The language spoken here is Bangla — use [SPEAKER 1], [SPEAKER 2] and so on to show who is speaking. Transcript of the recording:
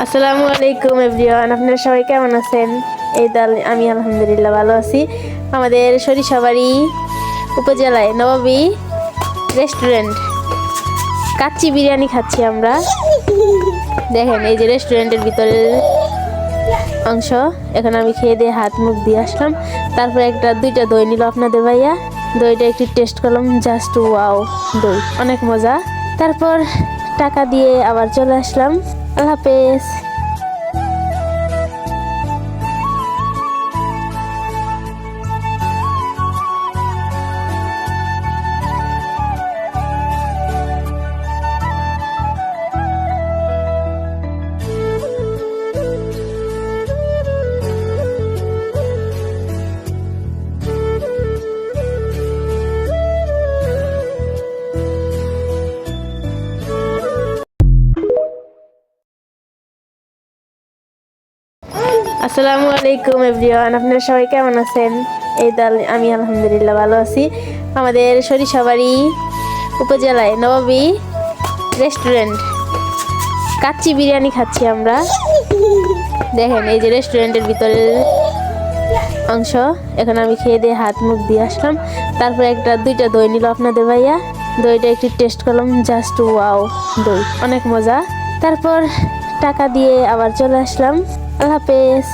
[SPEAKER 1] আসসালামু আলাইকুম এভরিওয়ান, আপনারা সবাই কেমন আছেন? এই তো আমি আলহামদুলিল্লাহ ভালো আছি। আমাদের সরিষাবাড়ি উপজেলায় নবাবী রেস্টুরেন্ট কাচ্চি বিরিয়ানি খাচ্ছি আমরা। দেখেন এই যে রেস্টুরেন্টের ভিতরের অংশ। এখন আমি খেয়ে দিয়ে হাত মুখ দিয়ে আসলাম, তারপরে দুইটা দই নিল আপনাদের ভাইয়া। দইটা একটু টেস্ট করলাম, জাস্ট ওয়াও, দই অনেক মজা। তারপর টাকা দিয়ে আবার চলে আসলাম। আল্লাহ হাফেজ। আসসালামু আলাইকুম এভরিওয়ান, আপনারা সবাই কেমন আছেন? এই তো আমি আলহামদুলিল্লাহ ভালো আছি। আমাদের সরিষাবাড়ি উপজেলায় নবাবী রেস্টুরেন্ট কাচ্চি বিরিয়ানি খাচ্ছি আমরা। দেখেন এই যে রেস্টুরেন্টের ভিতরের অংশ। এখন আমি খেয়ে দিয়ে হাত মুখ দিয়ে আসলাম, তারপরে দুইটা দই নিল আপনাদের ভাইয়া। দইটা একটু টেস্ট করলাম, জাস্ট ওয়াও, দই অনেক মজা। তারপর টাকা দিয়ে আবার চলে আসলাম। আল্লাহ হাফেজ।